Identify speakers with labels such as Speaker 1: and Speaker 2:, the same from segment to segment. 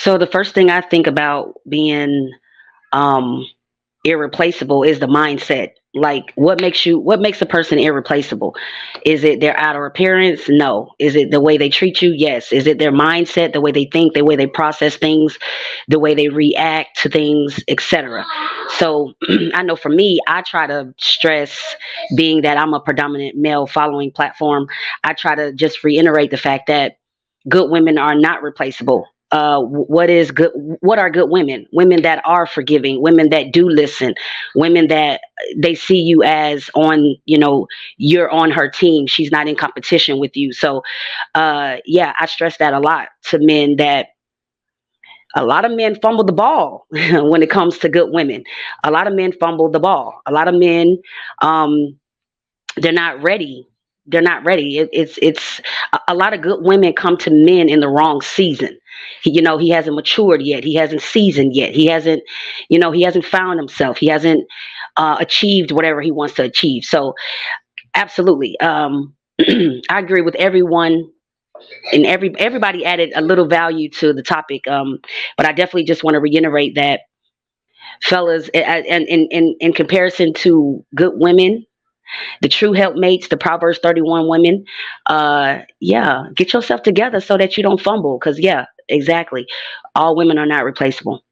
Speaker 1: So the first thing I think about being um irreplaceable is the mindset. Like what makes a person irreplaceable? Is it their outer appearance? No. Is it the way they treat you? Yes. Is it their mindset, the way they think, the way they process things, the way they react to things, etc. So I know for me, I try to stress, being that I'm a predominant male following platform, I try to just reiterate the fact that good women are not replaceable. What is good? What are good women? Women that are forgiving, women that do listen, women that they see you as on, you're on her team. She's not in competition with you. So, yeah, I stress that a lot to men, that a lot of men fumble the ball when it comes to good women. A lot of men fumble the ball. A lot of men, um, they're not ready. They're not ready. It's a lot of good women come to men in the wrong season. He hasn't matured yet. He hasn't seasoned yet. He hasn't found himself. He hasn't achieved whatever he wants to achieve. So absolutely, I agree with everyone, and everybody added a little value to the topic. But I definitely just want to reiterate that, fellas, and in comparison to good women, the true helpmates, the Proverbs 31 women, yeah, get yourself together so that you don't fumble. Because, yeah, exactly. All women are not replaceable.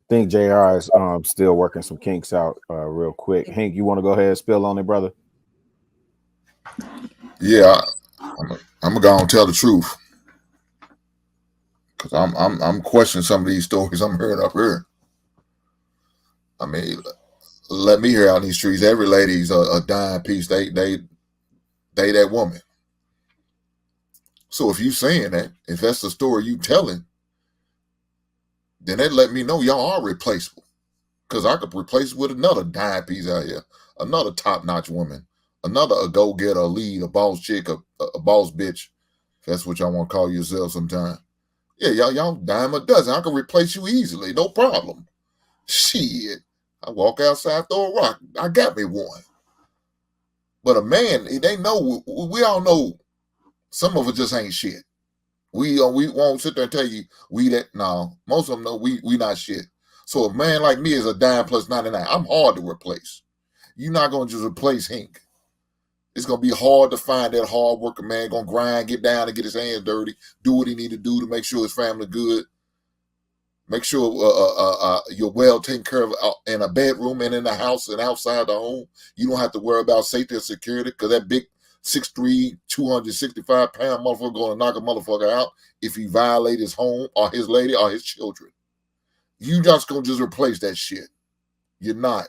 Speaker 2: Think Jr. is still working some kinks out real quick. Hank, you want to go ahead and spill on it, brother?
Speaker 3: Yeah, I'm gonna go and tell the truth because I'm questioning some of these stories I'm hearing up here. I mean, let me hear out in these streets. Every lady's a dime piece. They that woman. So if you saying that, if that's the story you telling, then that let me know y'all are replaceable. Because I could replace with another dime piece out here, another top notch woman, another a go getter, a lead, a boss chick, a boss bitch. If that's what y'all want to call yourself sometime. Yeah, y'all dime a dozen. I can replace you easily, no problem. Shit. I walk outside, throw a rock. I got me one. But a man, they know, we all know some of us just ain't shit. We won't sit there and tell you we that. No, most of them know we not shit. So a man like me is a dime plus 99. I'm hard to replace. You're not going to just replace Hink. It's going to be hard to find that hard working man going to grind, get down and get his hands dirty, do what he need to do to make sure his family good. Make sure you're well taken care of in a bedroom and in the house and outside the home. You don't have to worry about safety and security because that big 6'3", 265-pound motherfucker going to knock a motherfucker out if he violate his home or his lady or his children. You just going to just replace that shit. You're not.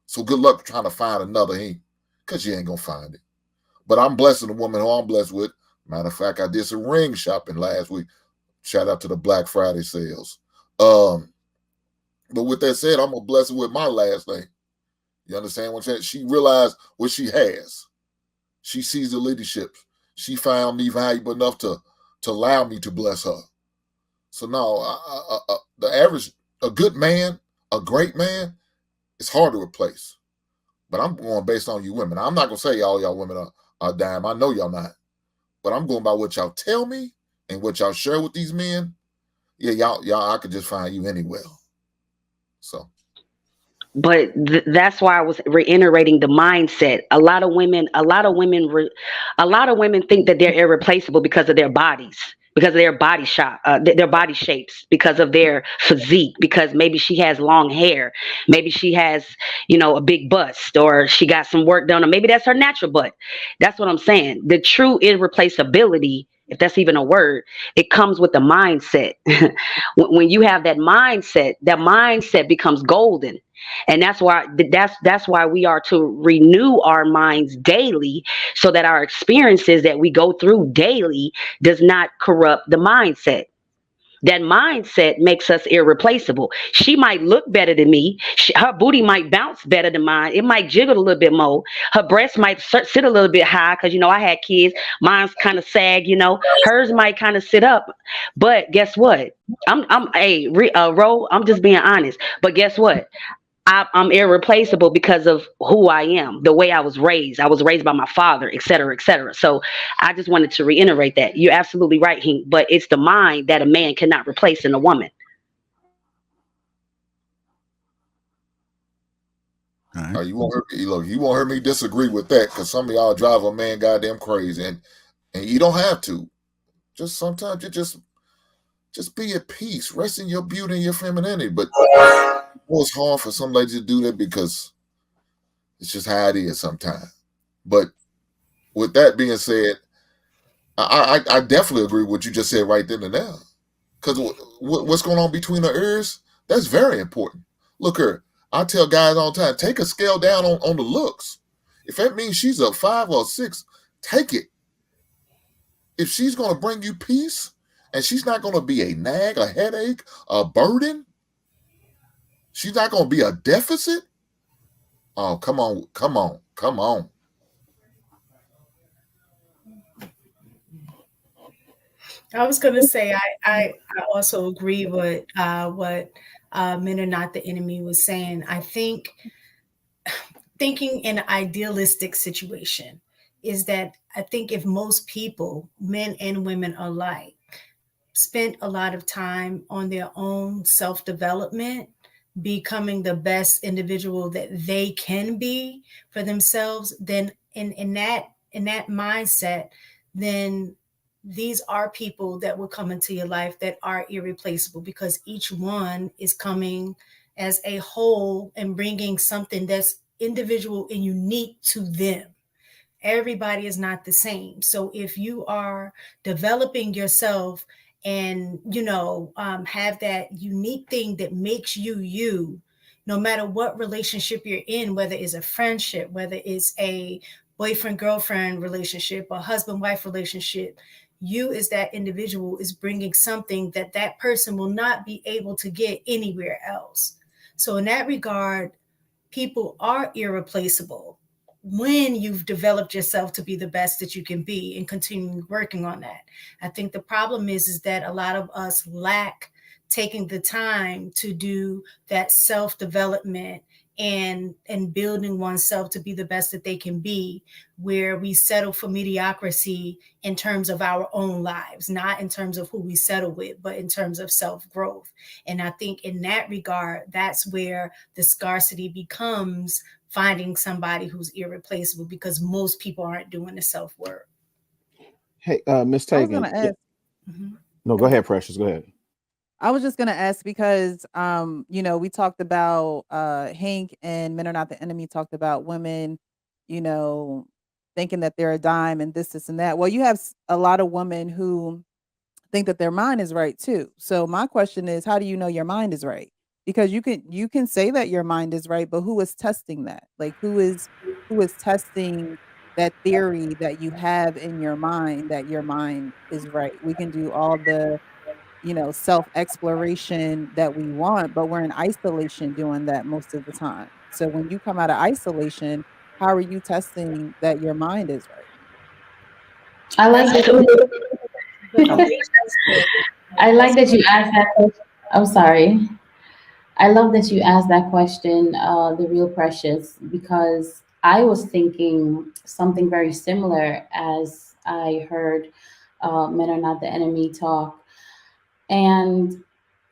Speaker 3: So good luck trying to find another Hink because you ain't going to find it. But I'm blessing the woman who I'm blessed with. Matter of fact, I did some ring shopping last week. Shout out to the Black Friday sales. But with that said, I'm going to bless her with my last name. You understand what I'm saying? She realized what she has. She sees the leadership. She found me valuable enough to allow me to bless her. So now, the average, a good man, a great man, it's hard to replace. But I'm going based on you women. I'm not going to say all y'all women are dime. I know y'all not. But I'm going by what y'all tell me and what y'all share with these men. Yeah, y'all, I could just find you anywhere. So.
Speaker 1: But that's why I was reiterating the mindset. A lot of women think that they're irreplaceable because of their bodies, because of their their body shapes, because of their physique, because maybe she has long hair, maybe she has, a big bust, or she got some work done, or maybe that's her natural butt. That's what I'm saying. The true irreplaceability, if that's even a word, it comes with the mindset. When you have that mindset becomes golden. And that's why we are to renew our minds daily, so that our experiences that we go through daily does not corrupt the mindset. That mindset makes us irreplaceable. She might look better than me. Her booty might bounce better than mine. It might jiggle a little bit more. Her breast might sit a little bit high because, I had kids. Mine's kind of sag, Hers might kind of sit up. But guess what? Ro, I'm just being honest. But guess what? I'm irreplaceable because of who I am, the way I was raised. I was raised by my father, et cetera, et cetera. So I just wanted to reiterate that. You're absolutely right, Hink, but it's the mind that a man cannot replace in a woman.
Speaker 4: All right.
Speaker 3: You won't hear me, look, you won't hear me disagree with that, because some of y'all drive a man goddamn crazy, and you don't have to. Just sometimes you just be at peace, rest in your beauty and your femininity. But it's hard for some ladies to do that because it's just how it is sometimes. But with that being said, I definitely agree with what you just said right then and there. Because what's going on between the ears, that's very important. Look here, I tell guys all the time, take a scale down on the looks. If that means she's a 5 or a 6, take it. If she's going to bring you peace and she's not going to be a nag, a headache, a burden, she's not going to be a deficit. Oh, come on, come on, come on.
Speaker 5: I was going to say I also agree with what Men Are Not the Enemy was saying. I think thinking in an idealistic situation is that I think if most people, men and women alike, spent a lot of time on their own self-development, becoming the best individual that they can be for themselves, then in that mindset, then these are people that will come into your life that are irreplaceable, because each one is coming as a whole and bringing something that's individual and unique to them. Everybody is not the same. So if you are developing yourself and have that unique thing that makes you you, no matter what relationship you're in, whether it's a friendship, whether it's a boyfriend girlfriend relationship, a husband wife relationship, you as that individual is bringing something that that person will not be able to get anywhere else. So in that regard, people are irreplaceable when you've developed yourself to be the best that you can be and continue working on that. I think the problem is that a lot of us lack taking the time to do that self-development and building oneself to be the best that they can be, where we settle for mediocrity in terms of our own lives, not in terms of who we settle with, but in terms of self-growth. And I think in that regard, that's where the scarcity becomes finding somebody who's irreplaceable, because most people aren't doing the self-work.
Speaker 2: Hey, Miss
Speaker 4: I was
Speaker 2: Tagan.
Speaker 4: gonna ask.
Speaker 2: No, go ahead, Precious. Go ahead.
Speaker 4: I was just gonna ask because we talked about Hank and Men Are Not the Enemy talked about women, you know, thinking that they're a dime and this and that. Well, you have a lot of women who think that their mind is right too. So my question is, how do you know your mind is right? Because you can say that your mind is right, but who is testing that? Like who is testing that theory that you have in your mind that your mind is right? We can do all the self exploration that we want, but we're in isolation doing that most of the time. So when you come out of isolation, how are you testing that your mind is right?
Speaker 6: I like that.
Speaker 1: So, oh,
Speaker 6: I like that you asked that question. I'm sorry. I love that you asked that question, the real precious, because I was thinking something very similar as I heard Men Are Not the Enemy talk. And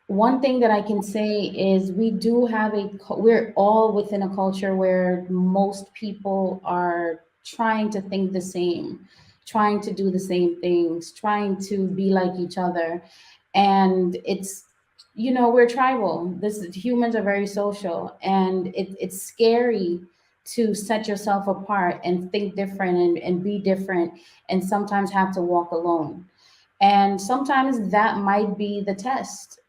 Speaker 6: one thing that I can say is we do have we're all within a culture where most people are trying to think the same, trying to do the same things, trying to be like each other. And we're tribal. Humans are very social, and it's scary to set yourself apart and think different and be different, and sometimes have to walk alone. And sometimes that might be the test.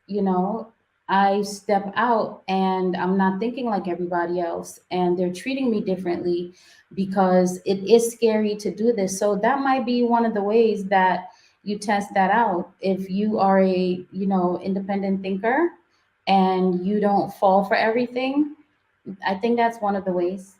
Speaker 6: I step out and I'm not thinking like everybody else, and they're treating me differently because it is scary to do this. So that might be one of the ways that you test that out. If you are a, independent thinker and you don't fall for everything, I think that's one of the ways.